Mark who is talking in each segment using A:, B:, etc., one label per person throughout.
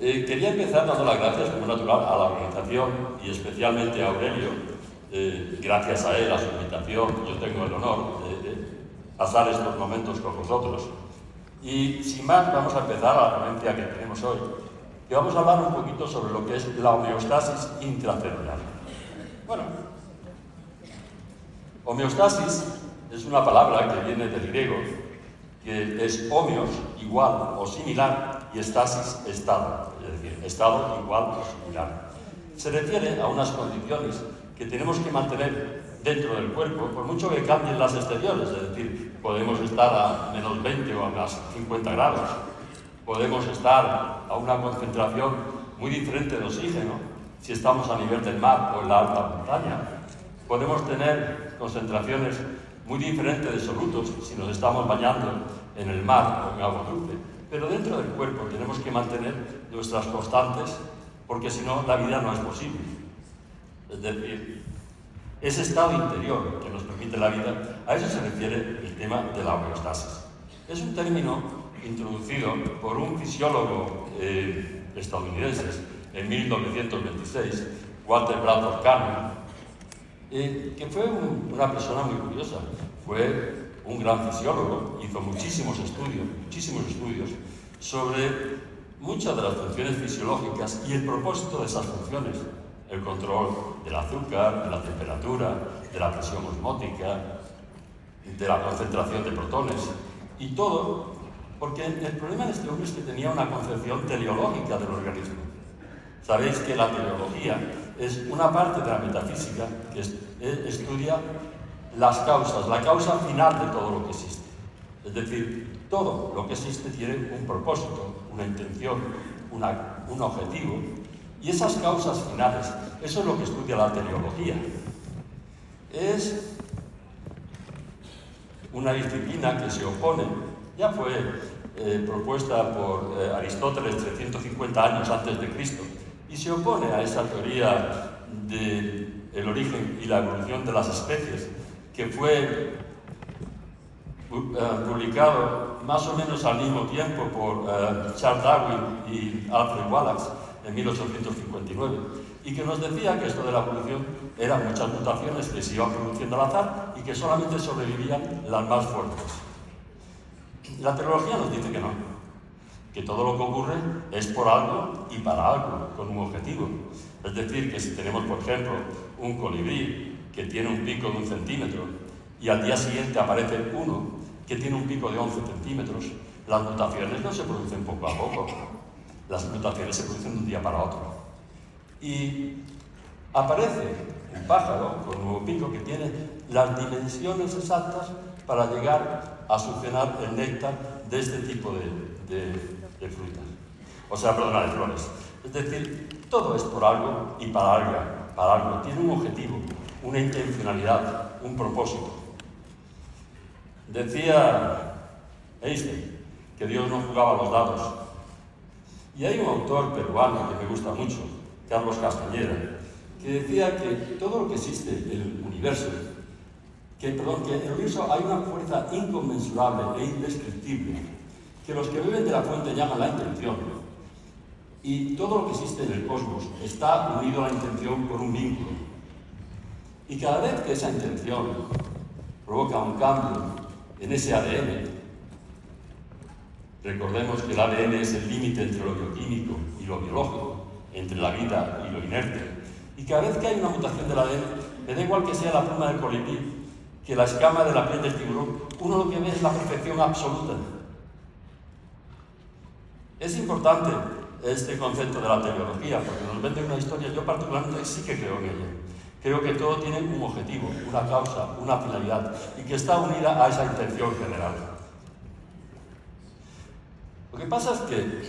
A: Quería empezar dando las gracias, como natural, a la organización y especialmente a Aurelio. Gracias a él, a su invitación, yo tengo el honor de pasar estos momentos con vosotros. Y sin más, vamos a empezar a la ponencia que tenemos hoy, que vamos a hablar un poquito sobre lo que es la homeostasis intracelular. Bueno, homeostasis es una palabra que viene del griego, que es homeos, igual o similar, y estasis, estado, es decir, estado igual o similar. Se refiere a unas condiciones que tenemos que mantener dentro del cuerpo, por mucho que cambien las exteriores, es decir, podemos estar a menos 20 o a más 50 grados, podemos estar a una concentración muy diferente de oxígeno si estamos a nivel del mar o en la alta montaña, podemos tener concentraciones muy diferentes de solutos si nos estamos bañando en el mar o en agua dulce, pero dentro del cuerpo tenemos que mantener nuestras constantes porque si no la vida no es posible. Es decir, ese estado interior que nos permite la vida, a eso se refiere el tema de la homeostasis. Es un término introducido por un fisiólogo estadounidense en 1926, Walter Bradford Kahneman, que fue una persona muy curiosa. Fue un gran fisiólogo, hizo muchísimos estudios sobre muchas de las funciones fisiológicas y el propósito de esas funciones. El control del azúcar, de la temperatura, de la presión osmótica, de la concentración de protones, y todo porque el problema de este hombre es que tenía una concepción teleológica del organismo. Sabéis que la teleología es una parte de la metafísica que estudia las causas, la causa final de todo lo que existe. Es decir, todo lo que existe tiene un propósito, una intención, un objetivo, y esas causas finales, eso es lo que estudia la teleología. Es una disciplina que se opone, ya fue propuesta por Aristóteles 350 años antes de Cristo, y se opone a esa teoría del origen y la evolución de las especies, que fue publicado más o menos al mismo tiempo por Charles Darwin y Alfred Wallace en 1859, y que nos decía que esto de la evolución eran muchas mutaciones que se iban produciendo al azar y que solamente sobrevivían las más fuertes. La teleología nos dice que no, que todo lo que ocurre es por algo y para algo, con un objetivo. Es decir, que si tenemos, por ejemplo, un colibrí que tiene un pico de 1 centímetro y al día siguiente aparece uno que tiene un pico de 11 centímetros, las mutaciones no se producen poco a poco, las mutaciones se producen de un día para otro. Y aparece un pájaro con un nuevo pico que tiene las dimensiones exactas para llegar a succionar el néctar de este tipo de frutas. O sea, perdona, de flores. Es decir, todo es por algo y para algo. Tiene un objetivo, una intencionalidad, un propósito. Decía Einstein que Dios no jugaba a los dados. Y hay un autor peruano que me gusta mucho, Carlos Castañeda, que decía que todo lo que existe en el universo, que en el universo hay una fuerza inconmensurable e indescriptible, que los que beben de la fuente llaman la intención, y todo lo que existe en el cosmos está unido a la intención por un vínculo. Y cada vez que esa intención provoca un cambio en ese ADN, recordemos que el ADN es el límite entre lo bioquímico y lo biológico, entre la vida y lo inerte, y cada vez que hay una mutación del ADN, me da igual que sea la pluma del colibrí, que la escama de la piel del tiburón, uno lo que ve es la perfección absoluta. Es importante este concepto de la teleología, porque nos vende una historia. Yo particularmente sí que creo en ella. Creo que todo tiene un objetivo, una causa, una finalidad, y que está unida a esa intención general. Lo que pasa es que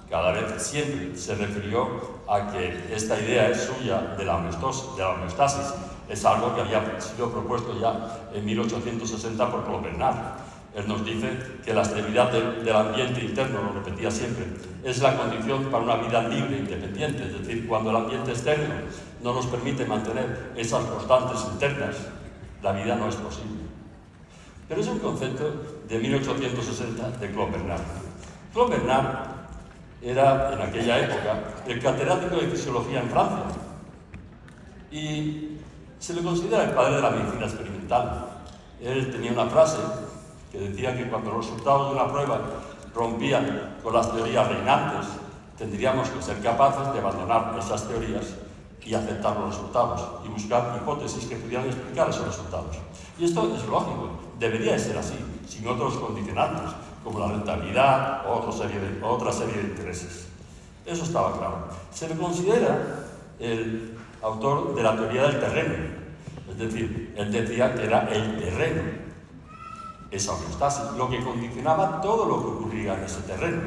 A: cada vez siempre se refirió a que esta idea es suya de la homeostasis. Es algo que había sido propuesto ya en 1860 por Claude Bernard. Él nos dice que la estabilidad del ambiente interno, lo repetía siempre, es la condición para una vida libre e independiente. Es decir, cuando el ambiente externo no nos permite mantener esas constantes internas, la vida no es posible. Pero es un concepto de 1860 de Claude Bernard. Claude Bernard era, en aquella época, el catedrático de fisiología en Francia y se le considera el padre de la medicina experimental. Él tenía una frase que decía que cuando los resultados de una prueba rompían con las teorías reinantes, tendríamos que ser capaces de abandonar esas teorías y aceptar los resultados y buscar hipótesis que pudieran explicar esos resultados. Y esto es lógico, debería de ser así, sin otros condicionantes, como la rentabilidad o otra serie de intereses. Eso estaba claro. Se le considera el autor de la teoría del terreno, es decir, él decía que era el terreno, esa homeostasis, lo que condicionaba todo lo que ocurría en ese terreno.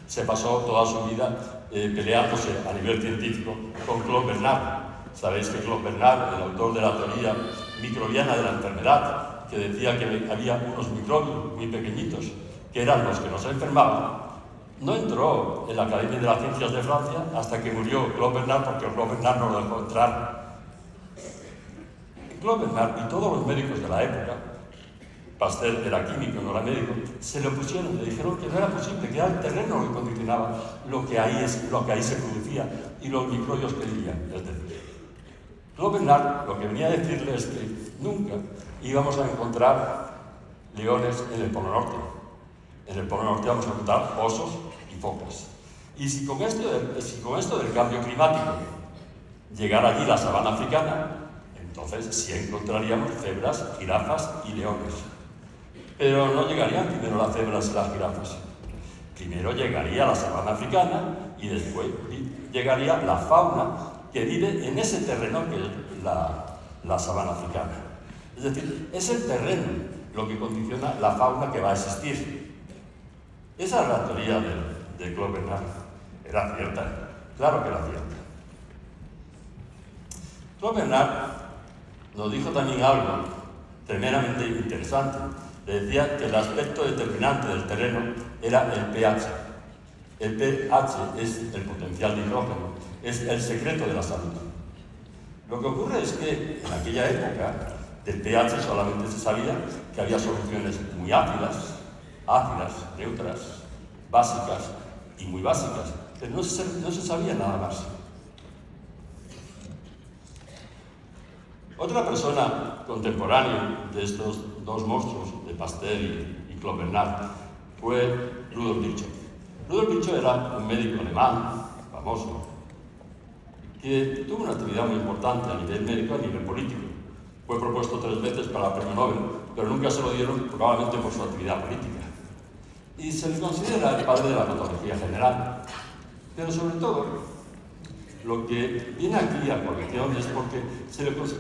A: Se pasó toda su vida peleándose a nivel científico con Claude Bernard. Sabéis que Claude Bernard, el autor de la teoría microbiana de la enfermedad, que decía que había unos microbios muy pequeñitos que eran los que nos enfermaban, no entró en la Academia de las Ciencias de Francia hasta que murió Claude Bernard, porque Claude Bernard no lo dejó entrar. Claude Bernard y todos los médicos de la época, Pasteur era químico, no era médico, se le opusieron, le dijeron que no era posible, que era el terreno lo que condicionaba lo que ahí se producía y los microbios que vivían. Es decir, Claude Bernard lo que venía a decirles es que nunca íbamos a encontrar leones en el Polo Norte. En el Polo Norte vamos a encontrar osos y focas. Y si con esto del cambio climático llegara allí la sabana africana, entonces sí encontraríamos cebras, jirafas y leones. Pero no llegarían primero las cebras y las jirafas. Primero llegaría la sabana africana y después llegaría la fauna que vive en ese terreno que es la sabana africana. Es decir, es el terreno lo que condiciona la fauna que va a existir. Esa es la teoría de Claude Bernard. ¿Era cierta? Claro que era cierta. Claude Bernard nos dijo también algo tremendamente interesante. Le decía que el aspecto determinante del terreno era el pH. El pH es el potencial de hidrógeno, es el secreto de la salud. Lo que ocurre es que en aquella época del pH solamente se sabía que había soluciones muy ácidas, neutras, básicas y muy básicas, pero no se sabía nada más. Otra persona contemporánea de estos dos monstruos, de Pasteur y Claude Bernard, fue Rudolf Virchow. Rudolf Virchow era un médico alemán, famoso, que tuvo una actividad muy importante a nivel médico, a nivel político. Fue propuesto 3 veces para el premio Nobel, pero nunca se lo dieron, probablemente por su actividad política. Y se le considera el padre de la patología general. Pero sobre todo, lo que viene aquí a colación es porque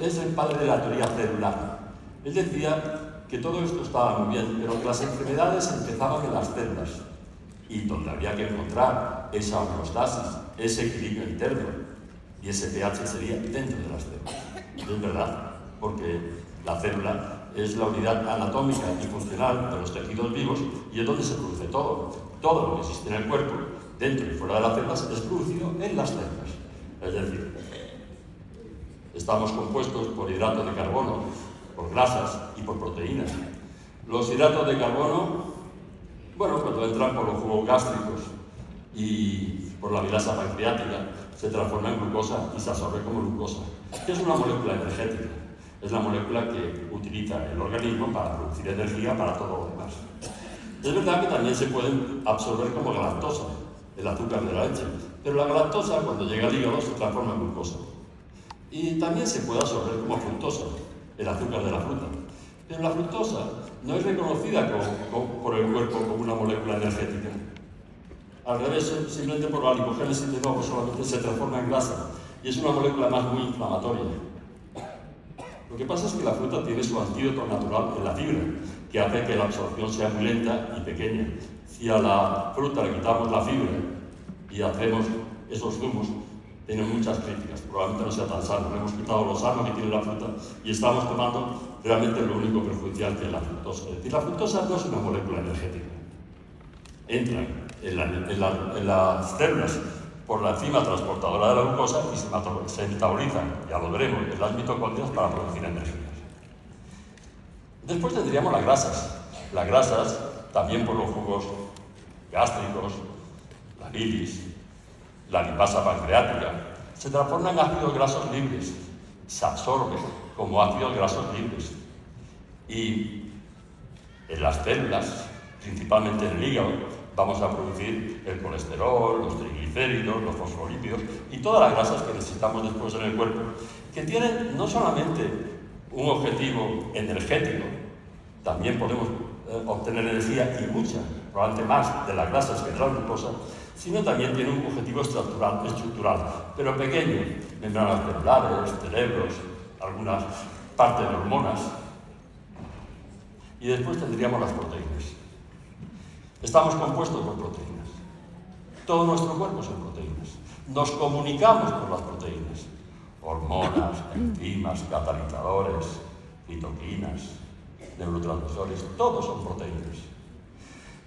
A: es el padre de la teoría celular. Él decía que todo esto estaba muy bien, pero que las enfermedades empezaban en las células y donde había que encontrar esa homeostasis, ese equilibrio interno, y ese pH sería dentro de las células. Y es verdad, porque la célula es la unidad anatómica y funcional de los tejidos vivos y es donde se produce todo. Todo lo que existe en el cuerpo, dentro y fuera de las células, es producido en las células. Es decir, estamos compuestos por hidratos de carbono, por grasas y por proteínas. Los hidratos de carbono, cuando entran por los jugos gástricos y por la bilasa pancreática, se transforma en glucosa y se absorbe como glucosa, que es una molécula energética. Es la molécula que utiliza el organismo para producir energía para todo lo demás. Es verdad que también se pueden absorber como galactosa, el azúcar de la leche, pero la galactosa cuando llega al hígado se transforma en glucosa. Y también se puede absorber como fructosa, el azúcar de la fruta. Pero la fructosa no es reconocida por el cuerpo como una molécula energética. Al revés, simplemente por la lipogénesis de nuevo solamente se transforma en grasa y es una molécula más muy inflamatoria. Lo que pasa es que la fruta tiene su antídoto natural en la fibra, que hace que la absorción sea muy lenta y pequeña. Si a la fruta le quitamos la fibra y hacemos esos zumos, tienen muchas críticas, probablemente no sea tan sano. Le hemos quitado lo sano que tiene la fruta y estamos tomando realmente lo único perjudicial que es la fructosa. Es decir, la fructosa no es una molécula energética. Entra en las células por la enzima transportadora de la glucosa y se metaboliza, ya lo veremos, en las mitocondrias para producir energía. Después tendríamos las grasas. Las grasas, también por los jugos gástricos, la bilis, la lipasa pancreática, se transforma en ácidos grasos libres, se absorbe como ácidos grasos libres. Y en las células, principalmente en el hígado, vamos a producir el colesterol, los triglicéridos, los fosfolípidos y todas las grasas que necesitamos después en el cuerpo, que tienen no solamente un objetivo energético, también podemos obtener energía y mucha, probablemente más de las grasas que de la glucosa, sino también tiene un objetivo estructural, pero pequeño, membranas celulares, cerebros, algunas partes de hormonas. Y después tendríamos las proteínas. Estamos compuestos por proteínas. Todo nuestro cuerpo son proteínas. Nos comunicamos por las proteínas. Hormonas, enzimas, catalizadores, citoquinas, neurotransmisores, todos son proteínas.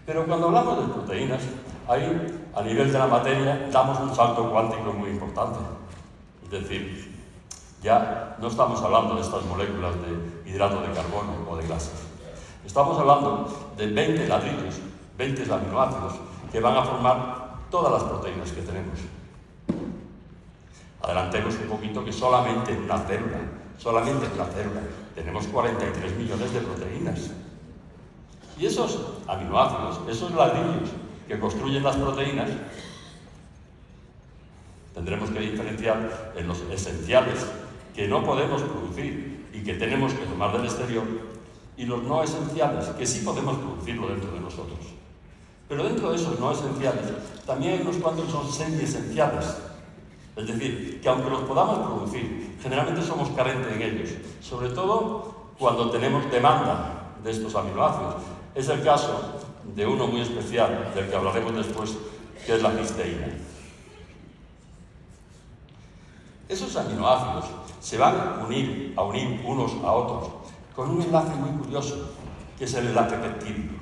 A: Pero cuando hablamos de proteínas, ahí, a nivel de la materia, damos un salto cuántico muy importante. Es decir, ya no estamos hablando de estas moléculas de hidrato de carbono o de grasas. Estamos hablando de 20 ladrillos, 20 aminoácidos, que van a formar todas las proteínas que tenemos. Adelantemos un poquito que solamente en una célula, tenemos 43 millones de proteínas. Y esos aminoácidos, esos ladrillos que construyen las proteínas, tendremos que diferenciar en los esenciales que no podemos producir y que tenemos que tomar del exterior, y los no esenciales, que sí podemos producirlo dentro de nosotros. Pero dentro de esos no esenciales, también hay unos cuantos que son semiesenciales. Es decir, que aunque los podamos producir, generalmente somos carentes en ellos, sobre todo cuando tenemos demanda de estos aminoácidos. Es el caso de uno muy especial, del que hablaremos después, que es la cisteína. Esos aminoácidos se van a unir unos a otros con un enlace muy curioso, que es el enlace peptídico.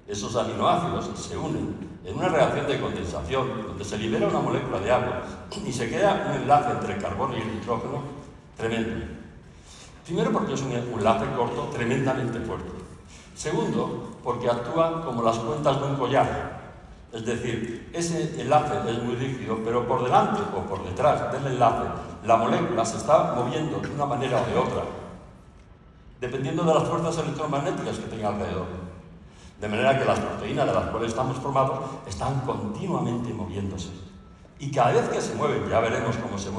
A: Esos aminoácidos se unen en una reacción de condensación, donde se libera una molécula de agua y se crea un enlace entre el carbono y el nitrógeno tremendo. Primero, porque es un enlace corto tremendamente fuerte. Segundo, porque actúa como las cuentas de un collar. Es decir, ese enlace es muy rígido, pero por delante o por detrás del enlace, la molécula se está moviendo de una manera o de otra, dependiendo de las fuerzas electromagnéticas que tenga alrededor. De manera que las proteínas de las cuales estamos formados están continuamente moviéndose. Y cada vez que se mueven, ya veremos cómo se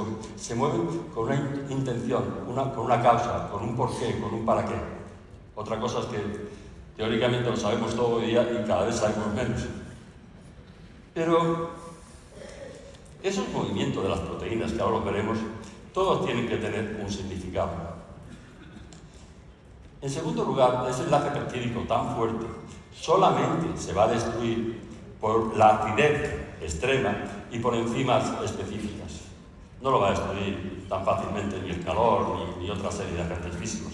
A: mueven con una intención, con una causa, con un porqué, con un para qué. Otra cosa es que teóricamente lo sabemos todo el día y cada vez sabemos menos. Pero esos movimientos de las proteínas, que ahora los veremos, todos tienen que tener un significado. En segundo lugar, ese enlace peptídico tan fuerte solamente se va a destruir por la acidez extrema y por enzimas específicas. No lo va a destruir tan fácilmente ni el calor ni otra serie de agentes físicos.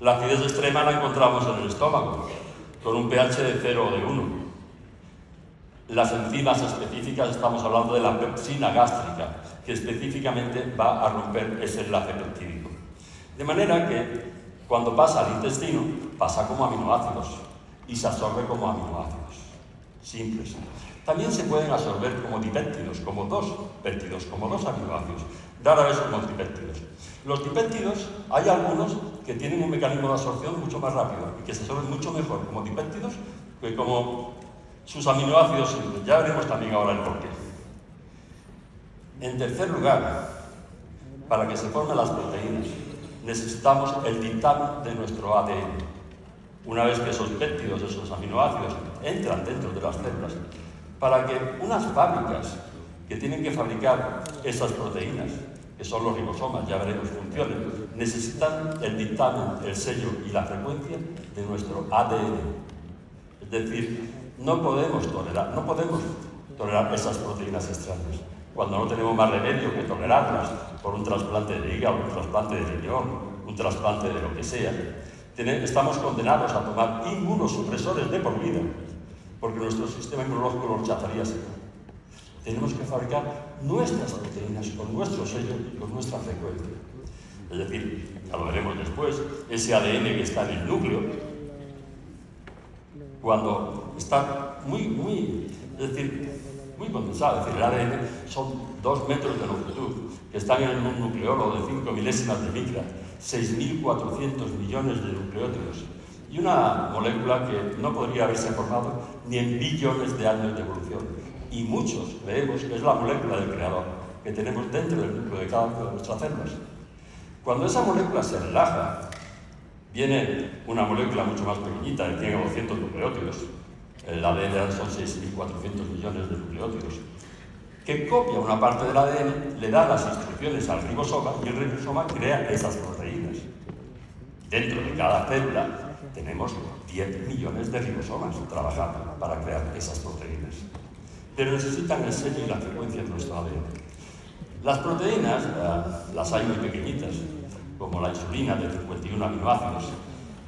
A: La acidez extrema la encontramos en el estómago, con un pH de 0 o de 1. Las enzimas específicas, estamos hablando de la pepsina gástrica, que específicamente va a romper ese enlace peptídico. De manera que cuando pasa al intestino, pasa como aminoácidos y se absorbe como aminoácidos simples. También se pueden absorber como dipéptidos, como dos péptidos, como dos aminoácidos. Rara vez como tripéptidos. Los dipéptidos, hay algunos que tienen un mecanismo de absorción mucho más rápido y que se absorben mucho mejor como dipéptidos que como sus aminoácidos simples. Ya veremos también ahora el porqué. En tercer lugar, para que se formen las proteínas, necesitamos el dictamen de nuestro ADN. Una vez que esos péptidos, esos aminoácidos, entran dentro de las células, para que unas fábricas que tienen que fabricar esas proteínas, que son los ribosomas, ya veremos funcionen, necesitan el dictamen, el sello y la frecuencia de nuestro ADN. Es decir, no podemos tolerar esas proteínas extrañas, cuando no tenemos más remedio que tolerarlas por un trasplante de hígado, un trasplante de riñón, un trasplante de lo que sea. Estamos condenados a tomar inmunosupresores de por vida, porque nuestro sistema inmunológico lo rechazaría así. Tenemos que fabricar nuestras proteínas con nuestro sello y con nuestra frecuencia. Es decir, ya lo veremos después, ese ADN que está en el núcleo, cuando está muy condensado. Es decir, el ADN son 2 metros de longitud, que están en un nucleolo de 5 milésimas de micra, 6.400 millones de nucleótidos, y una molécula que no podría haberse formado ni en billones de años de evolución. Y muchos creemos que es la molécula del creador, que tenemos dentro del núcleo de cada una de nuestras células. Cuando esa molécula se relaja, viene una molécula mucho más pequeñita, de 100 o 200 nucleótidos. El ADN son 6.400 millones de nucleótidos, que copia una parte del ADN, le da las instrucciones al ribosoma y el ribosoma crea esas proteínas. Dentro de cada célula tenemos 10 millones de ribosomas trabajando para crear esas proteínas. Pero necesitan el sello y la frecuencia de nuestro ADN. Las proteínas las hay muy pequeñitas, como la insulina de 51 aminoácidos.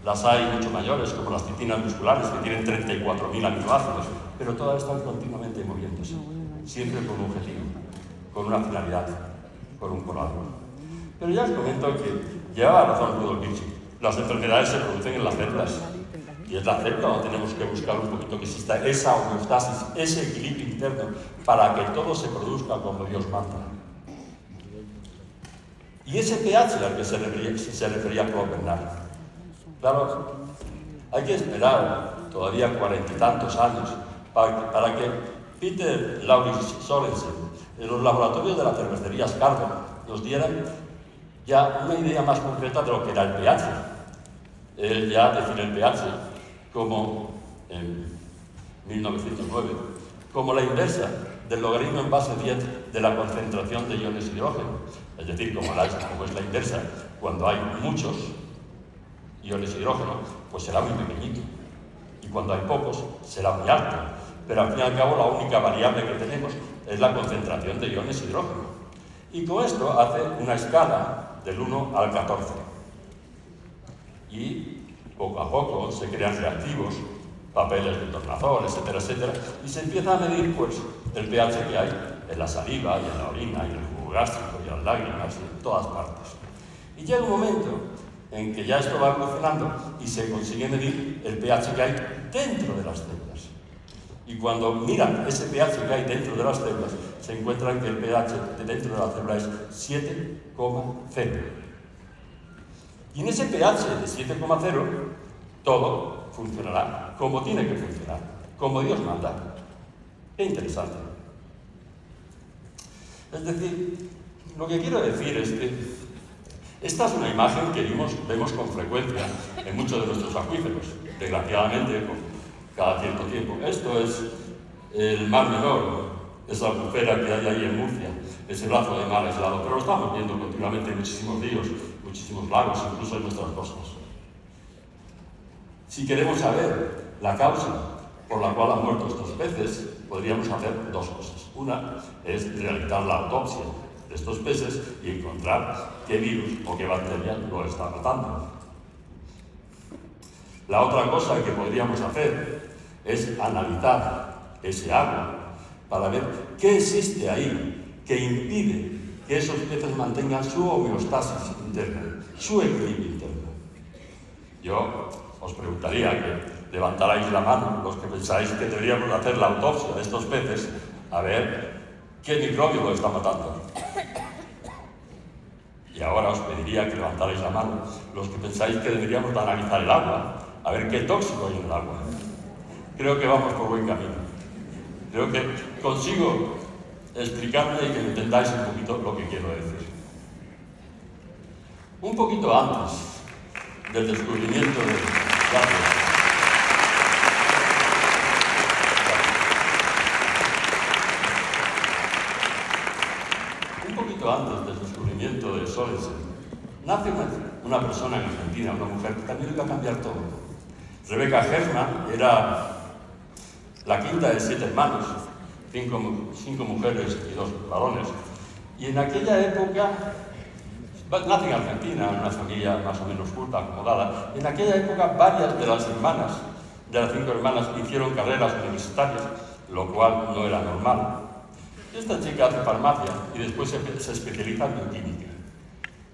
A: Las hay mucho mayores, como las citinas musculares, que tienen 34.000 aminoácidos, pero todas están continuamente moviéndose, siempre con un objetivo, con una finalidad, con un algo. Pero ya os comento que llevaba razón Rudolf Virchow. Las enfermedades se producen en las células, y es la célula donde tenemos que buscar un poquito que exista esa homeostasis, ese equilibrio interno, para que todo se produzca como Dios manda. Y ese pH al que se refería Claude Bernard. Claro, hay que esperar todavía 40 y tantos años para que Peter Lauritz Sorensen, en los laboratorios de la cervecería Scarver, nos dieran ya una idea más concreta de lo que era el pH. Él ya define el pH como, en 1909, como la inversa del logaritmo en base 10 de la concentración de iones hidrógeno. Es decir, como es la inversa, cuando hay muchos iones hidrógeno, pues será muy pequeñito. Y cuando hay pocos, será muy alto. Pero al fin y al cabo, la única variable que tenemos es la concentración de iones hidrógeno. Y con esto hace una escala del 1 al 14. Y poco a poco se crean reactivos, papeles de tornasol, etcétera, etcétera, y se empieza a medir pues, el pH que hay en la saliva, y en la orina, y en el jugo gástrico, y en las lágrimas, y en todas partes. Y llega un momento en que ya esto va evolucionando y se consigue medir el pH que hay dentro de las células. Y cuando miran ese pH que hay dentro de las células, se encuentran que el pH de dentro de la célula es 7,0. Y en ese pH de 7,0, todo funcionará como tiene que funcionar, como Dios manda. Qué interesante. Es decir, lo que quiero decir es que esta es una imagen que vemos con frecuencia en muchos de nuestros acuíferos, desgraciadamente cada cierto tiempo. Esto es el Mar Menor, esa albufera que hay ahí en Murcia, ese brazo de mar aislado, pero lo estamos viendo continuamente en muchísimos ríos, muchísimos lagos, incluso en nuestras costas. Si queremos saber la causa por la cual han muerto estos peces, podríamos hacer 2 cosas. Una es realizar la autopsia de estos peces y encontrar qué virus o qué bacteria lo está matando. La otra cosa que podríamos hacer es analizar ese agua para ver qué existe ahí que impide que esos peces mantengan su homeostasis interna, su equilibrio interno. Yo os preguntaría que levantarais la mano los que pensáis que deberíamos hacer la autopsia de estos peces a ver qué microbio lo está matando. Y ahora os pediría que levantarais la mano los que pensáis que deberíamos de analizar el agua a ver qué tóxico hay en el agua. Creo que vamos por buen camino. Creo que consigo explicarme y que entendáis un poquito lo que quiero decir. Un poquito antes del descubrimiento de antes del descubrimiento de Sorensen, nace una persona en Argentina, una mujer que también iba a cambiar todo. Rebecca Hersman era la quinta de 7 hermanos, 5 mujeres y 2 varones. Y en aquella época, nace en Argentina, en una familia más o menos culta, acomodada. En aquella época, varias de las hermanas, de las 5 hermanas, hicieron carreras universitarias, lo cual no era normal. Esta chica hace farmacia y después se especializa en bioquímica.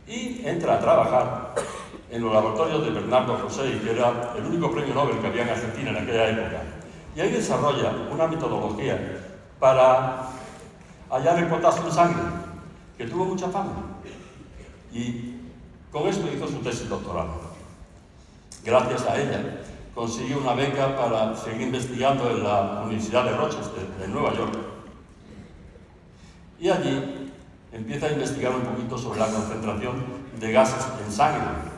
A: Y entra a trabajar en los laboratorios de Bernardo José, que era el único premio Nobel que había en Argentina en aquella época. Y ahí desarrolla una metodología para hallar el potasio en sangre, que tuvo mucha fama. Y con esto hizo su tesis doctoral. Gracias a ella, consiguió una beca para seguir investigando en la Universidad de Rochester, en Nueva York. Y allí empieza a investigar un poquito sobre la concentración de gases en sangre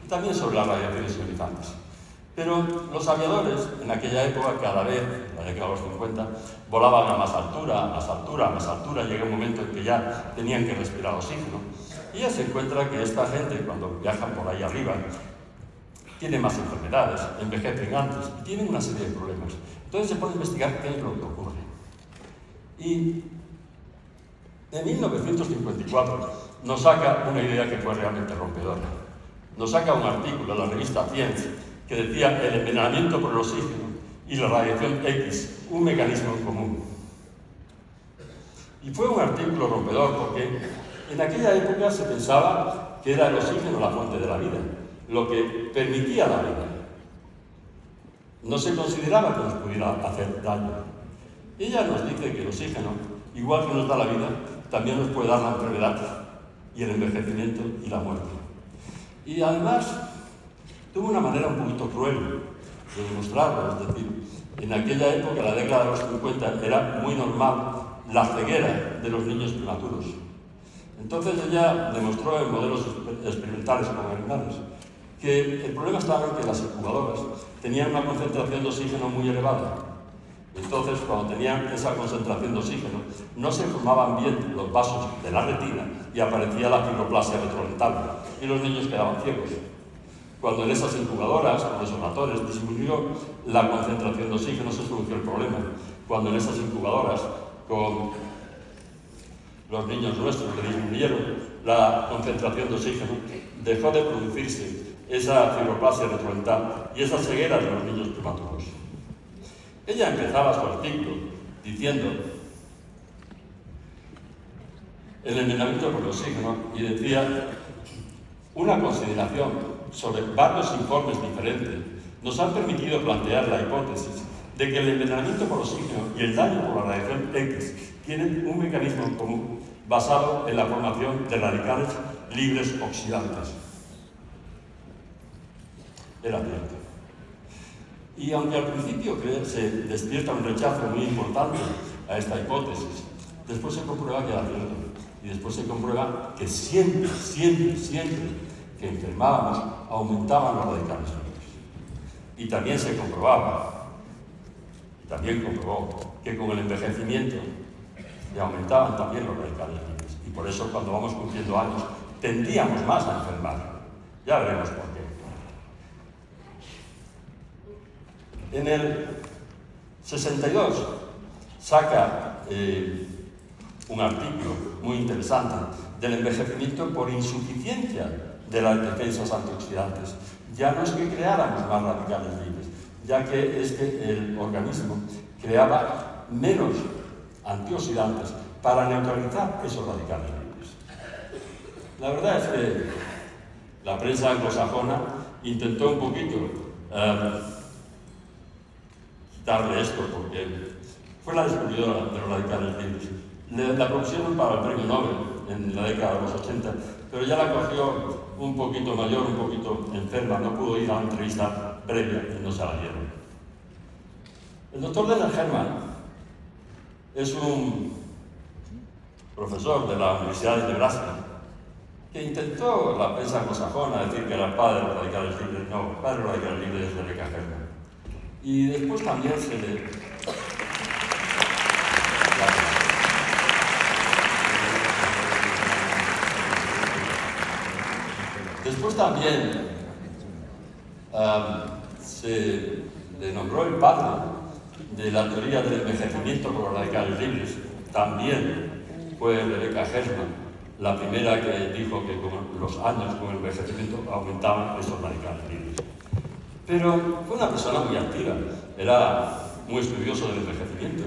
A: y también sobre las radiaciones ionizantes. Pero los aviadores, en aquella época, cada vez, en la década de los 50, volaban a más altura, a más altura, a más altura. Llega un momento en que ya tenían que respirar oxígeno. Y ya se encuentra que esta gente, cuando viajan por ahí arriba, tiene más enfermedades, envejecen antes y tienen una serie de problemas. Entonces se pone a investigar qué es lo que ocurre. Y en 1954 nos saca una idea que fue realmente rompedora. Nos saca un artículo en la revista Science que decía el envenenamiento por el oxígeno y la radiación X, un mecanismo en común. Y fue un artículo rompedor porque en aquella época se pensaba que era el oxígeno la fuente de la vida, lo que permitía la vida. No se consideraba que nos pudiera hacer daño. Ella nos dice que el oxígeno, igual que nos da la vida, también nos puede dar la enfermedad y el envejecimiento y la muerte. Y además tuvo una manera un poquito cruel de demostrarlo, es decir, en aquella época, la década de los 50, era muy normal la ceguera de los niños prematuros. Entonces ella demostró en modelos experimentales con animales que el problema estaba en que las incubadoras tenían una concentración de oxígeno muy elevada. Entonces, cuando tenían esa concentración de oxígeno, no se formaban bien los vasos de la retina y aparecía la fibroplasia retrodental y los niños quedaban ciegos. Cuando en esas incubadoras, con esos motores, disminuyó la concentración de oxígeno, se solucionó el problema. Cuando en esas incubadoras, con los niños nuestros que disminuyeron la concentración de oxígeno, dejó de producirse esa fibroplasia retrodental y esa ceguera de los niños prematuros. Ella empezaba su artículo diciendo el envenenamiento por el oxígeno y decía una consideración sobre varios informes diferentes nos han permitido plantear la hipótesis de que el envenenamiento por oxígeno y el daño por la radiación X tienen un mecanismo en común basado en la formación de radicales libres oxidantes. Era cierto. Y aunque al principio se despierta un rechazo muy importante a esta hipótesis, después se comprueba que era cierto. Y después se comprueba que siempre que enfermábamos, aumentaban los radicales libres. Y también se comprobaba, también comprobó, que con el envejecimiento se aumentaban también los radicales libres. Y por eso cuando vamos cumpliendo años, tendíamos más a enfermar. Ya veremos por qué. En el 62 saca un artículo muy interesante del envejecimiento por insuficiencia de las defensas antioxidantes. Ya no es que creáramos más radicales libres, ya que es que el organismo creaba menos antioxidantes para neutralizar esos radicales libres. La verdad es que la prensa anglosajona intentó un poquito darle esto, porque fue la descubridora de los radicales libres. La propusieron para el premio Nobel en la década de los 80, pero ya la cogió un poquito mayor, un poquito enferma, no pudo ir a una entrevista previa y no se la dieron. El doctor Denner Herman es un profesor de la Universidad de Nebraska que intentó la prensa anglosajona decir que era el padre de los radicales libres. No, el padre de los radicales libres es Rebecca Herman. Y después también se le... Después también se le nombró el padre de la teoría del envejecimiento por los radicales libres. También fue Rebecca Herman la primera que dijo que con los años, con el envejecimiento, aumentaban esos radicales libres. Pero fue una persona muy activa, era muy estudioso del envejecimiento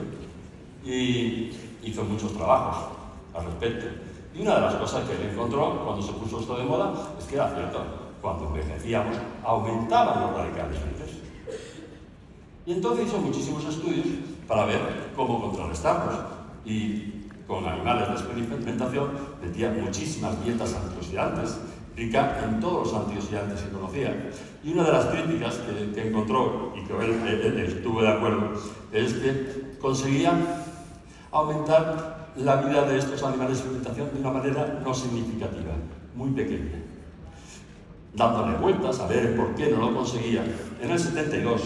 A: y hizo muchos trabajos al respecto. Y una de las cosas que él encontró cuando se puso esto de moda es que era cierto. cuando envejecíamos, aumentaban los radicales libres. Y entonces hizo muchísimos estudios para ver cómo contrarrestarlos. Y con animales de experimentación metía muchísimas dietas antioxidantes, rica en todos los antioxidantes que conocía. Y una de las críticas que encontró, y que él estuvo de acuerdo, es que conseguía aumentar la vida de estos animales de experimentación de una manera no significativa, muy pequeña. Dándole vueltas a ver por qué no lo conseguía, en el 72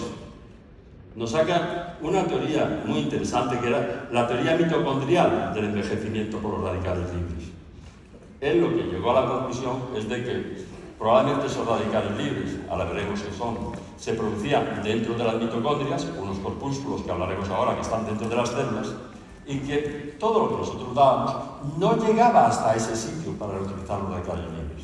A: nos saca una teoría muy interesante, que era la teoría mitocondrial del envejecimiento por los radicales libres. Él lo que llegó a la conclusión es de que probablemente esos radicales libres, ahora veremos qué son, se producían dentro de las mitocondrias, unos corpúsculos que hablaremos ahora que están dentro de las células, y que todo lo que nosotros dábamos no llegaba hasta ese sitio para utilizar los radicales libres.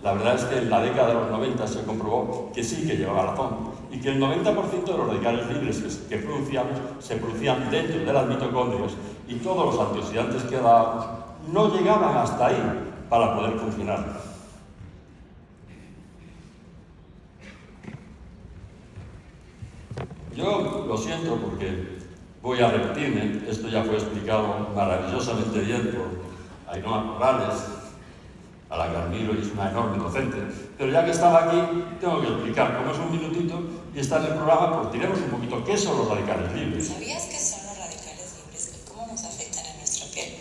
A: La verdad es que en la década de los 90 se comprobó que sí que llevaba razón, y que el 90% de los radicales libres que producíamos se producían dentro de las mitocondrias, y todos los antioxidantes que dábamos no llegaban hasta ahí para poder funcionar. Yo lo siento porque voy a repetirme, esto ya fue explicado maravillosamente bien por Ainhoa Morales, a la que admiro y es una enorme docente, pero ya que estaba aquí, tengo que explicar, como es un minutito y está en el programa, pues diremos un poquito qué son los radicales libres.
B: ¿Sabías qué son los radicales libres y cómo nos afectan a nuestra piel?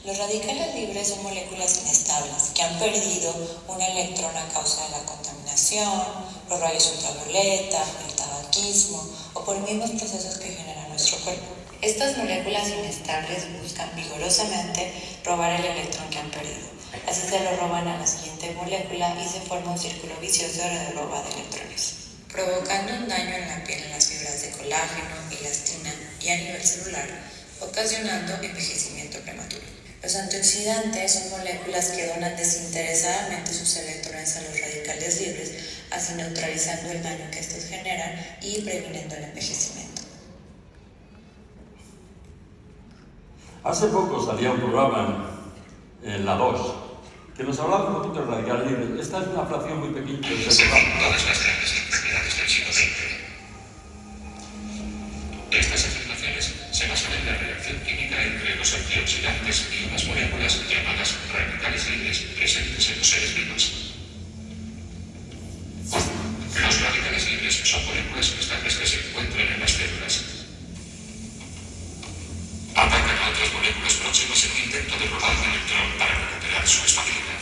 B: Los radicales libres son moléculas inestables que han perdido un electrón a causa de la contaminación, los rayos ultravioleta, el tabaquismo o por mismos procesos que genera nuestro cuerpo. Estas moléculas inestables buscan vigorosamente robar el electrón que han perdido. Así se lo roban a la siguiente molécula y se forma un círculo vicioso de roba de electrones, provocando un daño en la piel, en las fibras de colágeno, elastina y a nivel celular, ocasionando envejecimiento prematuro. Los antioxidantes son moléculas que donan desinteresadamente sus electrones a los radicales libres, así neutralizando el daño que estos generan y previniendo el envejecimiento.
A: Hace poco salía un programa en la 2 que nos hablaba un poquito de radicales libres. Esta es una fracción muy pequeña de ese programa.
C: Todas las grandes enfermedades del siglo XX. Estas afirmaciones se basan en la reacción química entre los antioxidantes y unas moléculas llamadas radicales libres presentes en los seres vivos. Los radicales libres son moléculas estables que se encuentran en las células. Atacan a otras moléculas próximas en un intento de robar un electrón para recuperar su estabilidad.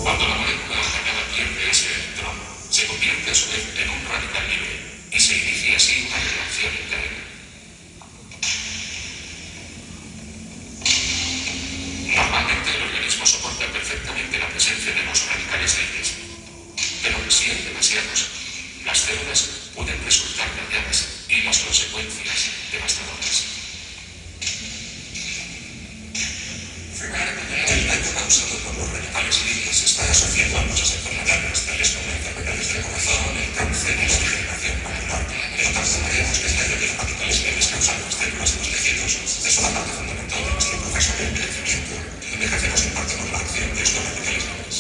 C: Cuando la molécula atacada pierde ese electrón, se convierte a su vez en un radical libre y se inicia así una reacción en cadena. Normalmente el organismo soporta perfectamente la presencia de los radicales libres, pero si hay demasiados, las células pueden resultar dañadas y las consecuencias devastadoras. El daño causado por los radicales libres está asociado a muchas enfermedades, tales como enfermedades del corazón, el cáncer y la degeneración macular. Pero también sabemos que el daño de los radicales libres causan las células y los tejidos es una parte fundamental de nuestro proceso de envejecimiento. Envejecemos en parte por la acción de estos radicales libres.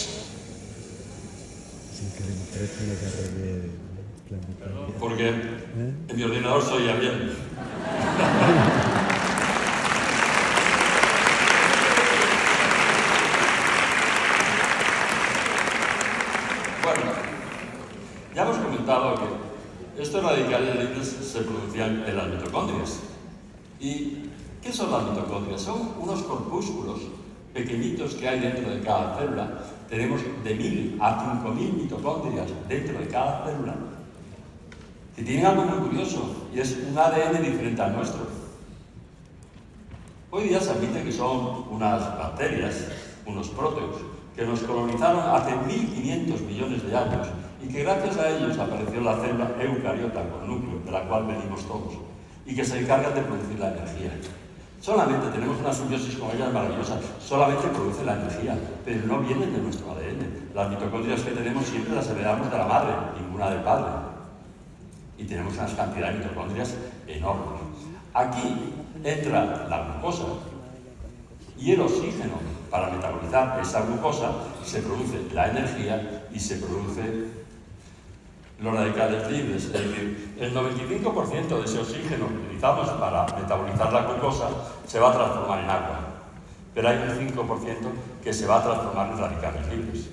A: Porque en mi ordenador se oía bien. Bueno, ya hemos comentado que estos radicales libres se producían en las mitocondrias. ¿Y qué son las mitocondrias? Son unos corpúsculos pequeñitos que hay dentro de cada célula. Tenemos de 1000 a 5000 mitocondrias dentro de cada célula, que tienen algo muy curioso, y es un ADN diferente al nuestro. Hoy día se admite que son unas bacterias, unos proteos, que nos colonizaron hace 1500 millones de años, y que gracias a ellos apareció la célula eucariota con núcleo, de la cual venimos todos, y que se encargan de producir la energía. Solamente tenemos una simbiosis con ellas maravillosa, solamente producen la energía, pero no vienen de nuestro ADN. Las mitocondrias que tenemos siempre las heredamos de la madre, ninguna del padre. Y tenemos unas cantidades de mitocondrias enormes. Aquí entra la glucosa, Y el oxígeno, para metabolizar esa glucosa, se produce la energía y se produce los radicales libres. Es decir, el 95% de ese oxígeno que utilizamos para metabolizar la glucosa se va a transformar en agua, pero hay un 5% que se va a transformar en radicales libres.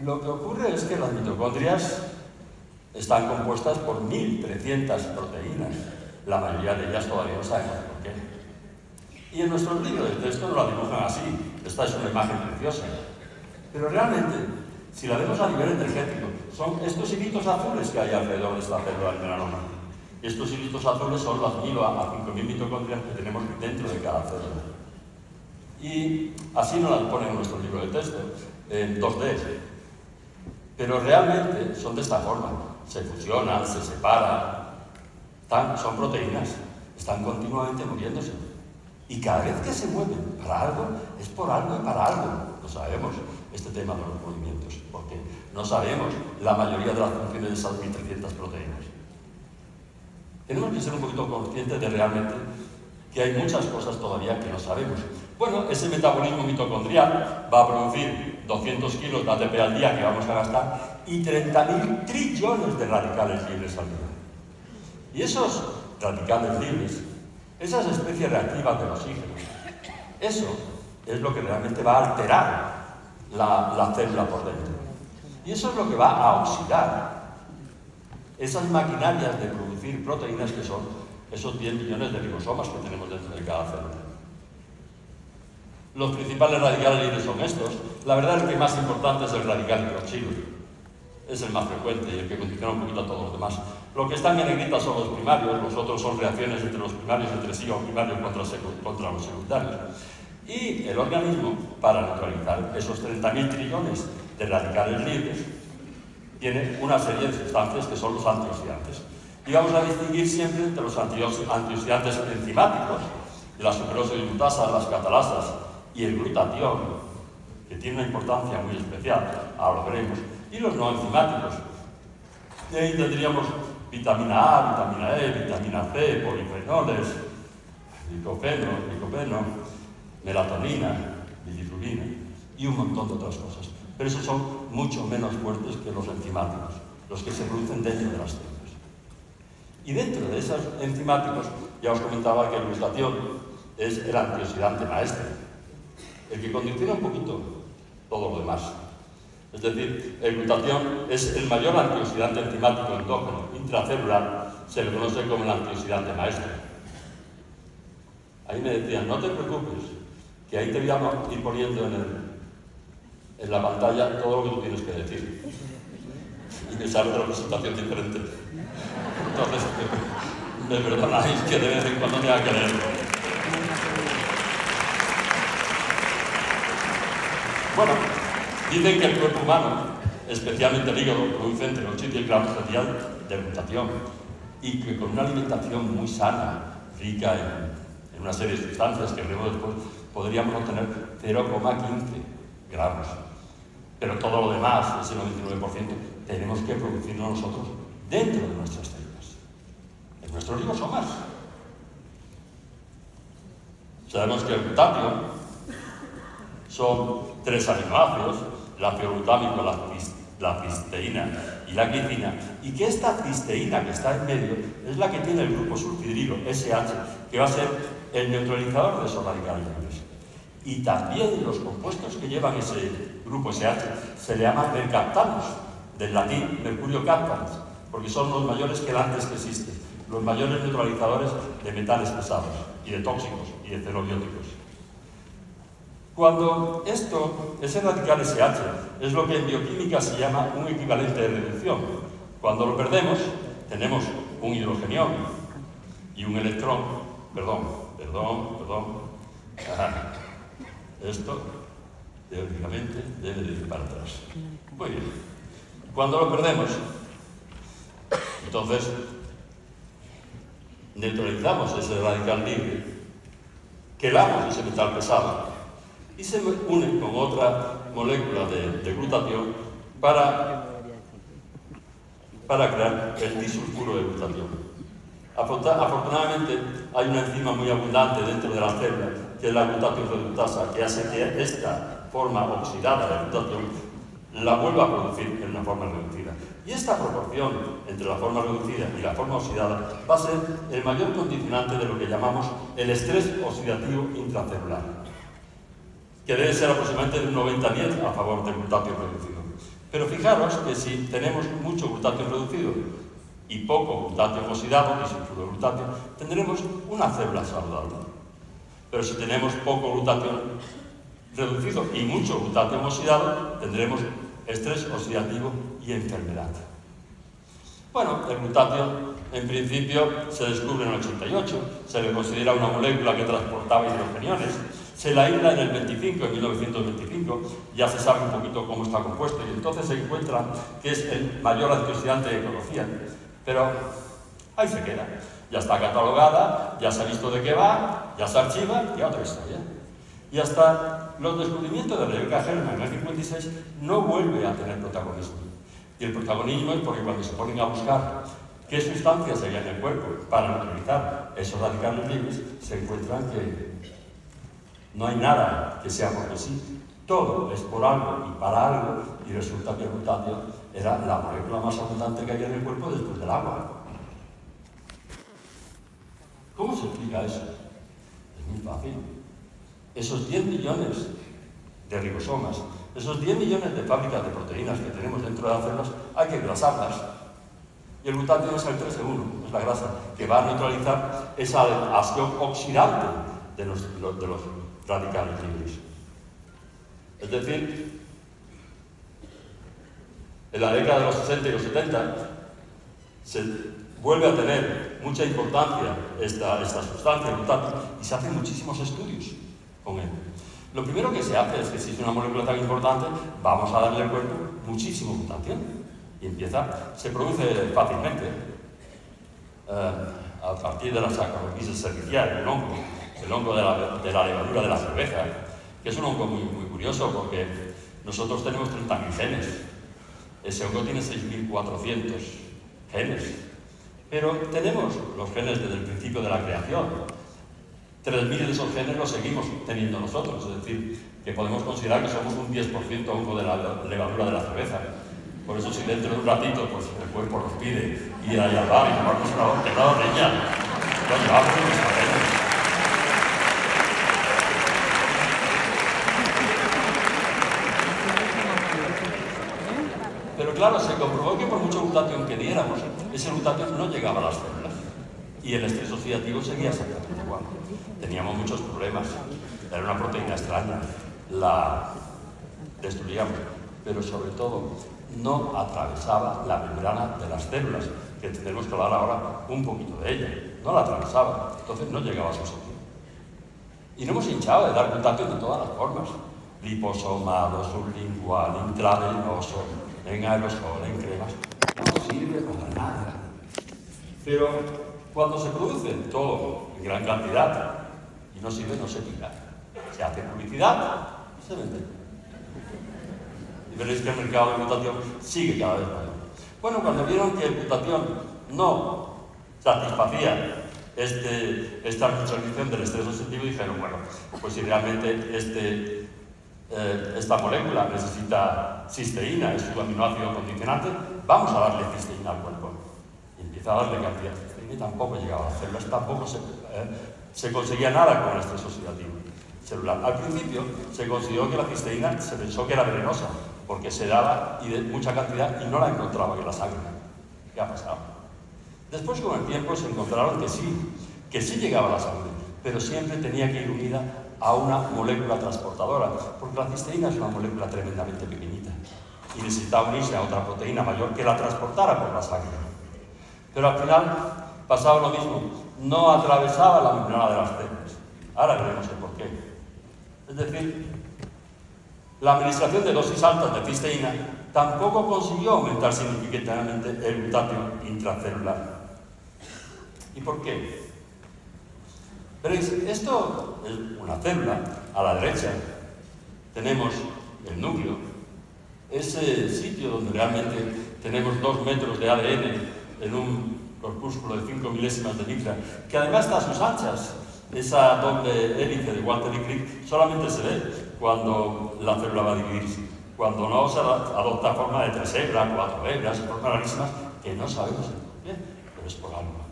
A: Lo que ocurre es que las mitocondrias están compuestas por 1.300 proteínas. La mayoría de ellas todavía no sabemos por qué. Y en nuestros libros de texto no la dibujan así. Esta es una imagen preciosa. Pero realmente, si la vemos a nivel energético, son estos hilitos azules que hay alrededor de esta célula del melanoma. Y estos hilitos azules son las 1.000 a 5.000 mitocondrias que tenemos dentro de cada célula. Y así nos las ponen en nuestro libro de texto, en 2D. Pero realmente son de esta forma. Se fusionan, se separan. Son proteínas. Están continuamente moviéndose. Y cada vez que se mueven para algo, es por algo y para algo. Lo sabemos, este tema de los movimientos, porque no sabemos la mayoría de las funciones de esas 1.300 proteínas. Tenemos que ser un poquito conscientes de realmente que hay muchas cosas todavía que no sabemos. Bueno, ese metabolismo mitocondrial va a producir 200 kilos de ATP al día que vamos a gastar y 30.000 trillones de radicales libres al día. Y esos radicales libres, esas especies reactivas del oxígeno, eso es lo que realmente va a alterar la célula por dentro. Y eso es lo que va a oxidar esas maquinarias de producir proteínas que son esos 10 millones de ribosomas que tenemos dentro de cada célula. Los principales radicales libres son estos. La verdad es que el más importante es el radical hidroxilo. Es el más frecuente y el que condiciona un poquito a todos los demás. Lo que están en negrita son los primarios, los otros son reacciones entre los primarios entre sí o primarios contra los secundarios. Y el organismo, para neutralizar esos 30.000 trillones de radicales libres, tiene una serie de sustancias que son los antioxidantes. Y vamos a distinguir siempre entre los antioxidantes enzimáticos, la superoxidimutasa, las catalasas y el glutatión, que tiene una importancia muy especial, ahora lo veremos, y los no enzimáticos. Y ahí tendríamos vitamina A, vitamina E, vitamina C, polifenoles, licopeno, melatonina, bilirrubina y un montón de otras cosas. Pero esos son mucho menos fuertes que los enzimáticos, los que se producen dentro de las células. Y dentro de esos enzimáticos, ya os comentaba que el glutatión es el antioxidante maestro, el que condiciona un poquito todo lo demás. Es decir, el glutatión es el mayor antioxidante enzimático endógeno, intracelular, se le conoce como el antioxidante maestro. Ahí me decían, no te preocupes, que ahí te voy a ir poniendo en la pantalla todo lo que tú tienes que decir. Y me sale otra presentación diferente. Entonces, me perdonáis que de vez en cuando tenga que leerlo. Bueno, dicen que el cuerpo humano, especialmente el hígado, produce entre 8 y 10 gramos al día de glutatión y que con una alimentación muy sana, rica en una serie de sustancias que veremos después, podríamos obtener 0,15 gramos. Pero todo lo demás, ese 99%, tenemos que producirlo nosotros dentro de nuestras células, en nuestros ribosomas. Sabemos que el glutatión son 3 aminoácidos, el ácido glutámico, la cisteína y la glicina, y que esta cisteína que está en medio es la que tiene el grupo sulfidrilo, SH, que va a ser el neutralizador de esos radicales libres. Y también los compuestos que llevan ese grupo SH se le llaman mercaptanos, del latín mercurio captans, porque son los mayores quelantes que existen, los mayores neutralizadores de metales pesados y de tóxicos y de xenobióticos. Cuando ese radical SH es lo que en bioquímica se llama un equivalente de reducción. Cuando lo perdemos, tenemos un hidrogenión y un electrón. Perdón. Esto, teóricamente, debe de ir para atrás. Muy bien. Cuando lo perdemos, entonces neutralizamos ese radical libre, quelamos ese metal pesado y se une con otra molécula de glutatión para crear el disulfuro de glutatión. Afortunadamente hay una enzima muy abundante dentro de la célula, que es la glutatión reductasa, que hace que esta forma oxidada de glutatión la vuelva a producir en una forma reducida. Y esta proporción entre la forma reducida y la forma oxidada va a ser el mayor condicionante de lo que llamamos el estrés oxidativo intracelular, que debe ser aproximadamente de un 90-10 a favor del glutatión reducido. Pero fijaros que si tenemos mucho glutatión reducido y poco glutatión oxidado, y sulfuro de glutatión, tendremos una célula saludable. Pero si tenemos poco glutatión reducido y mucho glutatión oxidado, tendremos estrés oxidativo y enfermedad. Bueno, el glutatión en principio se descubre en el 88, se le considera una molécula que transportaba hidrogeniones, se la aísla en el 25, en 1925, ya se sabe un poquito cómo está compuesto y entonces se encuentra que es el mayor antioxidante que conocían, pero ahí se queda. Ya está catalogada, ya se ha visto de qué va, ya se archiva y otra historia. Y hasta los descubrimientos de Rebecca Herrmann en el 56 no vuelve a tener protagonismo. Y el protagonismo es porque cuando se ponen a buscar qué sustancias hay en el cuerpo para neutralizar esos radicales libres, se encuentran que no hay nada que sea porque sí. Todo es por algo y para algo, y resulta que el glutatión era la molécula más abundante que hay en el cuerpo después del agua. ¿Cómo se explica eso? Es muy fácil. Esos 10 millones de ribosomas, esos 10 millones de fábricas de proteínas que tenemos dentro de las células, hay que engrasarlas. Y el glutatión es el 3 en 1, es la grasa, que va a neutralizar esa acción oxidante de los radicales libres. Es decir, en la década de los 60 y los 70 se vuelve a tener mucha importancia esta sustancia, el glutatión, y se hacen muchísimos estudios con él. Lo primero que se hace es que si es una molécula tan importante, vamos a darle al cuerpo muchísimo glutatión. Y se produce fácilmente a partir de la Saccharomyces cerevisiae, el hongo de la levadura de la cerveza, que es un hongo muy, muy curioso porque nosotros tenemos 30.000 genes. Ese hongo tiene 6.400 genes. Pero tenemos los genes desde el principio de la creación. 3.000 de esos genes los seguimos teniendo nosotros, es decir, que podemos considerar que somos un 10% hongo de la levadura de la cerveza. Por eso si dentro de un ratito pues, el cuerpo nos pide ir allá al bar y tomarnos una botella de leña, lo llevamos en nuestra genes. Pero claro, se comprobó que por mucho glutatión que diéramos, ese glutatión no llegaba a las células. Y el estrés oxidativo seguía exactamente igual. Teníamos muchos problemas. Era una proteína extraña. La destruíamos. Pero sobre todo, no atravesaba la membrana de las células, que tenemos que hablar ahora un poquito de ella. No la atravesaba. Entonces no llegaba a su sitio. Y no hemos hinchado de dar glutatión de todas las formas. Liposomado, sublingual, intravenoso, en aerosol, en cremas. No sirve para nada. Pero cuando se produce todo en gran cantidad y no sirve, no se tira. Se hace publicidad y se vende. Y veréis que el mercado de glutatión sigue cada vez mayor. Bueno, cuando vieron que el glutatión no satisfacía esta neutralización del estrés oxidativo, dijeron, bueno, pues si realmente esta molécula necesita cisteína, es su aminoácido condicionante, vamos a darle cisteína al cuerpo. Y empieza a darle cantidad de cisteína y tampoco llegaba a las células, tampoco se conseguía nada con el estrés oxidativo celular. Al principio se consideró que la cisteína se pensó que era venenosa, porque se daba y de mucha cantidad y no la encontraba en la sangre. ¿Qué ha pasado? Después con el tiempo se encontraron que sí llegaba a la sangre, pero siempre tenía que ir unida a una molécula transportadora, porque la cisteína es una molécula tremendamente pequeñita y necesitaba unirse a otra proteína mayor que la transportara por la sangre. Pero al final pasaba lo mismo, no atravesaba la membrana de las células. Ahora veremos el porqué. Es decir, la administración de dosis altas de cisteína tampoco consiguió aumentar significativamente el glutatión intracelular. ¿Y por qué? Veréis, esto es una célula. A la derecha tenemos el núcleo, ese sitio donde realmente tenemos 2 metros de ADN en un corpúsculo de 5 milésimas de micra, que además está a sus anchas. Esa doble hélice de Walter y Crick solamente se ve cuando la célula va a dividirse. Cuando no, se adopta forma de 3 hebras, 4 hebras, formas rarísimas que no sabemos el por qué, pero es por algo.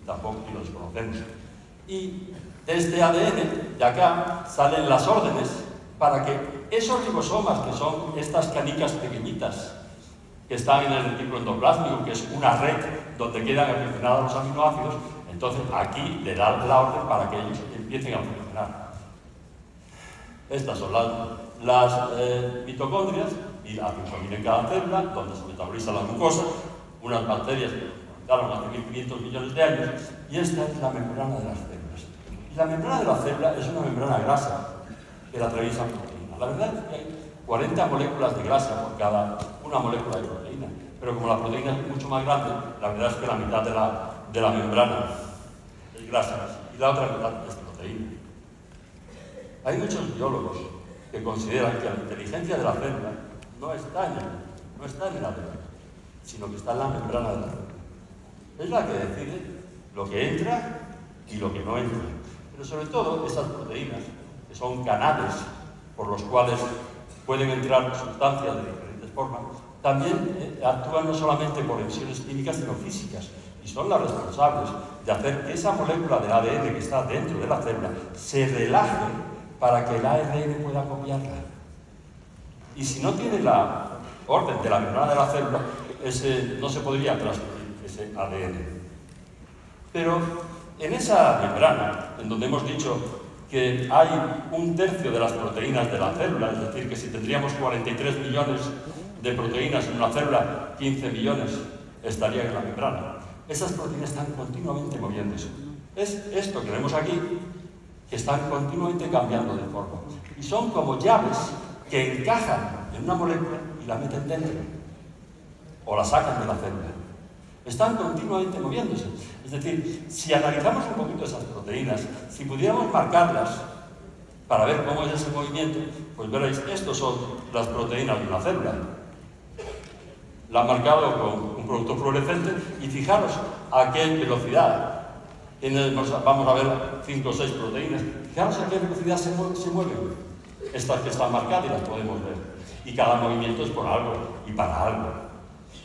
A: Tampoco lo desconocemos. Y de este ADN de acá salen las órdenes para que esos ribosomas, que son estas canicas pequeñitas que están en el retículo endoplásmico, que es una red donde quedan aprisionados los aminoácidos, entonces aquí le da la orden para que ellos empiecen a funcionar. Estas son las mitocondrias, y hacen familia en cada célula, donde se metaboliza la glucosa, unas bacterias que fundaron hace 1500 millones de años, y esta es la membrana de las células. Y la membrana de la célula es una membrana grasa que la atraviesa proteína. La verdad es que hay 40 moléculas de grasa por cada una molécula de proteína, pero como la proteína es mucho más grande, la verdad es que la mitad de la membrana es grasa y la otra mitad es proteína. Hay muchos biólogos que consideran que la inteligencia de la célula no está en el ADN, sino que está en la membrana de la célula. Es la que decide lo que entra y lo que no entra. Pero sobre todo esas proteínas, que son canales por los cuales pueden entrar sustancias de diferentes formas, también actúan no solamente por emisiones químicas, sino físicas, y son las responsables de hacer que esa molécula del ADN que está dentro de la célula se relaje para que el ARN pueda copiarla. Y si no tiene la orden de la membrana de la célula, no se podría transferir ese ADN. Pero en esa membrana, en donde hemos dicho que hay 1/3 de las proteínas de la célula, es decir, que si tendríamos 43 millones de proteínas en una célula, 15 millones estarían en la membrana. Esas proteínas están continuamente moviéndose. Es esto que vemos aquí, que están continuamente cambiando de forma. Y son como llaves que encajan en una molécula y la meten dentro, o la sacan de la célula. Están continuamente moviéndose. Es decir, si analizamos un poquito esas proteínas, si pudiéramos marcarlas para ver cómo es ese movimiento, pues veréis, estos son las proteínas de una célula. La han marcado con un producto fluorescente y fijaros a qué velocidad. Vamos a ver 5 o 6 proteínas. Fijaros a qué velocidad se mueven. Estas que están marcadas y las podemos ver. Y cada movimiento es por algo y para algo.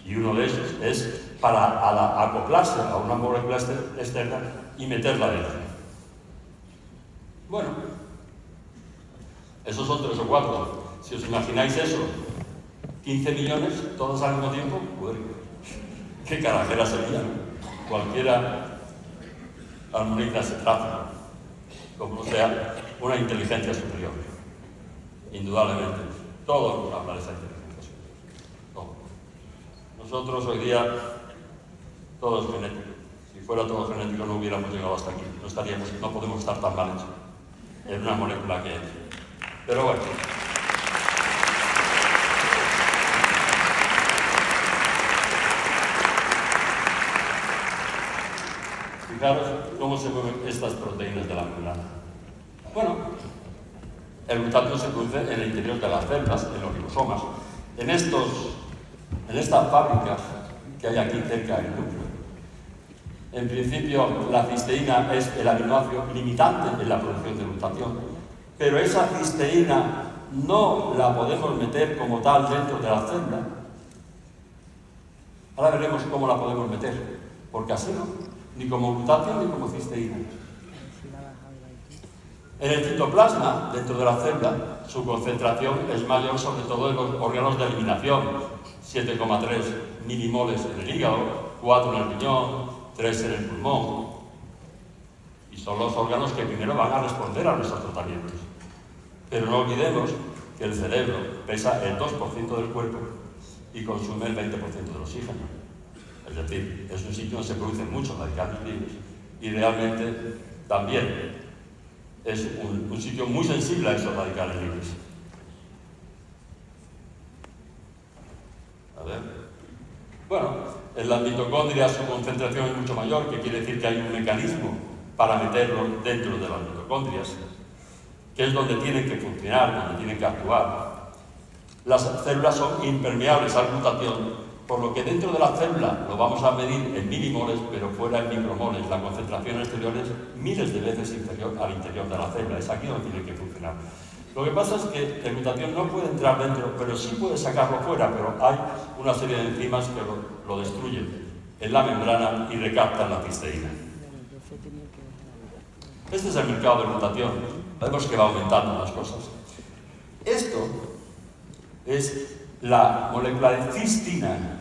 A: Y uno de esos es para acoplarse a una molécula externa y meterla dentro. Bueno, esos son 3 o 4. Si os imagináis eso, 15 millones, todos al mismo tiempo, pues, qué carajera sería, ¿no? Cualquiera armoniza ese tráfico, como sea una inteligencia superior. Indudablemente, todos hablan de esa inteligencia superior. Todos. Nosotros hoy día, todo es genético. Si fuera todo genético no hubiéramos llegado hasta aquí. No podemos estar tan mal hechos en una molécula que es. Pero bueno. Fijaros cómo se mueven estas proteínas de la membrana. Bueno, el glutatión se produce en el interior de las células, en los ribosomas, en estas fábricas que hay aquí cerca del núcleo. En principio, la cisteína es el aminoácido limitante en la producción de glutatión, pero esa cisteína no la podemos meter como tal dentro de la célula. Ahora veremos cómo la podemos meter, porque así no. Ni como glutatión ni como cisteína. En el citoplasma, dentro de la célula, su concentración es mayor sobre todo en los órganos de eliminación, 7,3 milimoles en el hígado, 4 en el riñón, 3 en el pulmón. Y son los órganos que primero van a responder a nuestros tratamientos. Pero no olvidemos que el cerebro pesa el 2% del cuerpo y consume el 20% del oxígeno. Es decir, es un sitio donde se producen muchos radicales libres y realmente también es un sitio muy sensible a esos radicales libres. A ver. Bueno, en las mitocondrias su concentración es mucho mayor, que quiere decir que hay un mecanismo para meterlo dentro de las mitocondrias, que es donde tienen que funcionar, donde tienen que actuar. Las células son impermeables al glutatión por lo que dentro de la célula lo vamos a medir en milimoles, pero fuera en micromoles. La concentración exterior es miles de veces inferior al interior de la célula. Es aquí donde tiene que funcionar. Lo que pasa es que el glutatión no puede entrar dentro, pero sí puede sacarlo fuera, pero hay una serie de enzimas que lo destruyen en la membrana y recaptan la cisteína. Este es el mercado de glutatión. Vemos que va aumentando las cosas. Esto es la molécula de cistina.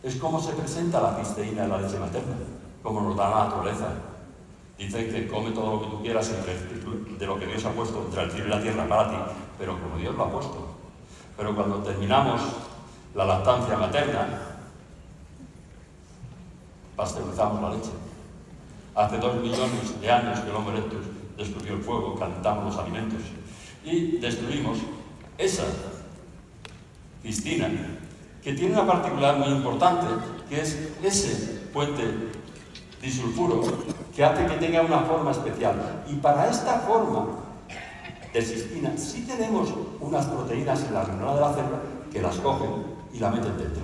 A: Es como se presenta la cisteína en la leche materna, como nos da la naturaleza. Dicen que come todo lo que tú quieras de lo que Dios ha puesto entre el cielo y la tierra para ti, pero como Dios lo ha puesto. Pero cuando terminamos la lactancia materna, pasteurizamos la leche. Hace 2 millones de años que el Homo erectus descubrió el fuego, calentamos los alimentos y destruimos esa cistina, que tiene una particularidad muy importante, que es ese puente disulfuro que hace que tenga una forma especial. Y para esta forma de cistina sí tenemos unas proteínas en la membrana de la célula que las cogen y la meten dentro.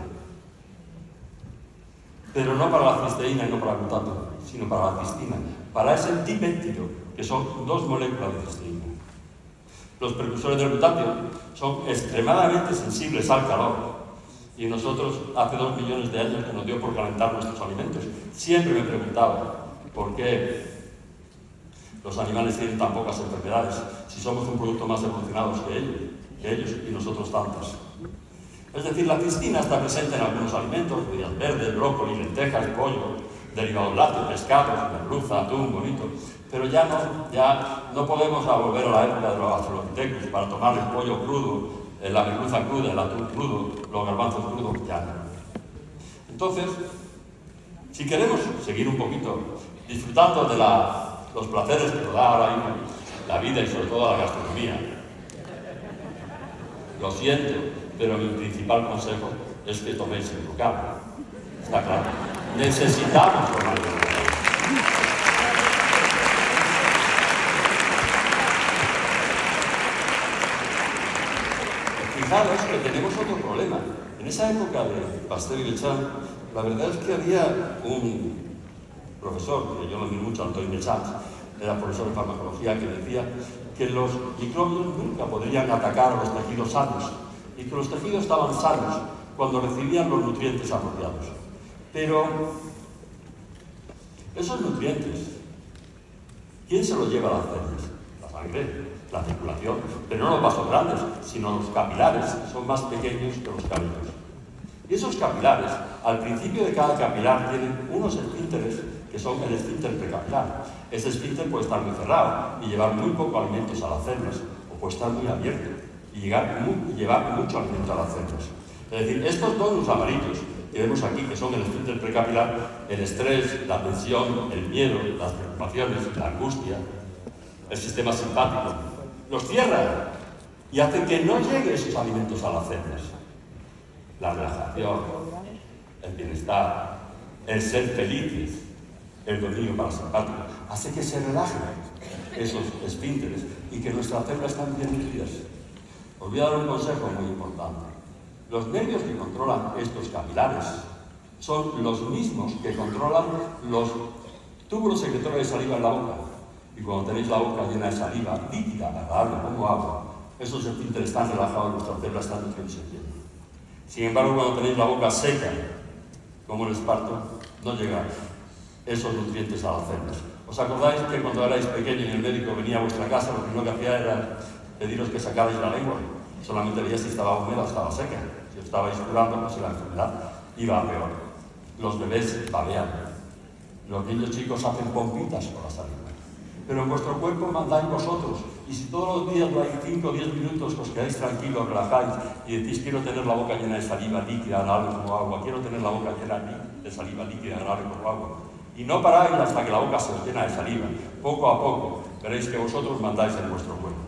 A: Pero no para la cisteína y no para el glutato, sino para la cistina, para ese dipéptido, que son 2 moléculas de cisteína. Los precursores del glutatión son extremadamente sensibles al calor. Y nosotros, hace 2 millones de años que nos dio por calentar nuestros alimentos, siempre me preguntaba por qué los animales tienen tan pocas enfermedades, si somos un producto más evolucionados que ellos y nosotros tantas. Es decir, la cistina está presente en algunos alimentos, judías verdes, brócoli, lentejas, pollo, derivados lácteos, pescados, merluza, atún, bonito, pero ya no podemos volver a la época de los australopithecus para tomar el pollo crudo, la merluza cruda, el atún crudo, los garbanzos crudos, ya no. Entonces, si queremos seguir un poquito disfrutando de los placeres que nos da ahora mismo la vida y sobre todo la gastronomía, lo siento, pero mi principal consejo es que toméis el Brugal. Está claro. Necesitamos tomar el Brugal. Fijaros que tenemos otro problema. En esa época de Pasteur y Bechamp, la verdad es que había un profesor, que yo lo admiro mucho, Antoine Bechamp, era profesor de farmacología, que decía que los microbios nunca podrían atacar a los tejidos sanos y que los tejidos estaban sanos cuando recibían los nutrientes apropiados. Pero esos nutrientes, ¿quién se los lleva a las células? La sangre, la circulación, pero no los vasos grandes, sino los capilares, son más pequeños que los cabellos. Y esos capilares, al principio de cada capilar, tienen unos esfínteres que son el esfínter precapilar. Ese esfínter puede estar muy cerrado y llevar muy poco alimentos a las células, o puede estar muy abierto y llevar mucho alimento a las células. Es decir, estos tonos amarillos que vemos aquí, que son el esfínter precapilar, el estrés, la tensión, el miedo, las preocupaciones, la angustia, el sistema simpático, los cierran y hacen que no lleguen esos alimentos a las células. La relajación, el bienestar, el ser felices, el dominio parasimpático, hace que se relajen esos esfínteres y que nuestras células están bien nutridas. Os voy a dar un consejo muy importante. Los nervios que controlan estos capilares son los mismos que controlan los túbulos secretorios de saliva en la boca. Y cuando tenéis la boca llena de saliva líquida, agradable, como agua, esos esfínteres están relajados, nuestras células están nutriéndose bien. Sin embargo, cuando tenéis la boca seca, como el esparto, no llegan esos nutrientes a las células. ¿Os acordáis que cuando erais pequeños y el médico venía a vuestra casa, lo primero que hacía era pediros que sacarais la lengua? Solamente veíais si estaba húmeda o estaba seca. Si estabais curando, pues la enfermedad iba a peor. Los bebés babean. Los niños chicos hacen pompitas con la saliva. Pero en vuestro cuerpo mandáis vosotros. Y si todos los días vais 5 o 10 minutos, os quedáis tranquilos, relajáis y decís, quiero tener la boca llena de saliva líquida, agradable como agua, quiero tener la boca llena de saliva líquida, agradable como agua. Y no paráis hasta que la boca se os llena de saliva. Poco a poco veréis que vosotros mandáis en vuestro cuerpo.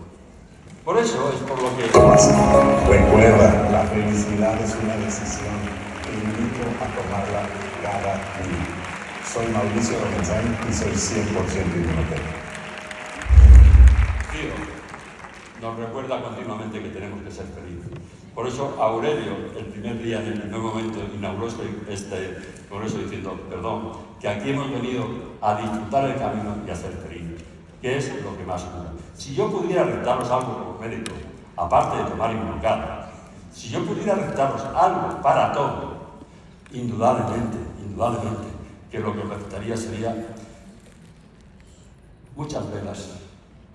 A: Por eso es por lo que...
D: Recuerda, la felicidad es una decisión. Te invito a tomarla cada día. Soy Mauricio Lorenzán y soy 100% inmunológico.
A: Dios nos recuerda continuamente que tenemos que ser felices. Por eso Aurelio, el primer día, en el primer momento, inauguró este congreso diciendo, perdón, que aquí hemos venido a disfrutar el camino y a ser felices, que es lo que más cura. Si yo pudiera recetarlos algo como médico, aparte de tomar Inmunocal, si yo pudiera recetarlos algo para todo, indudablemente, que lo que recetaría sería muchas velas,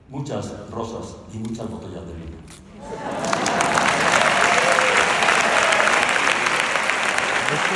A: muchas rosas y muchas botellas de vino.
E: Este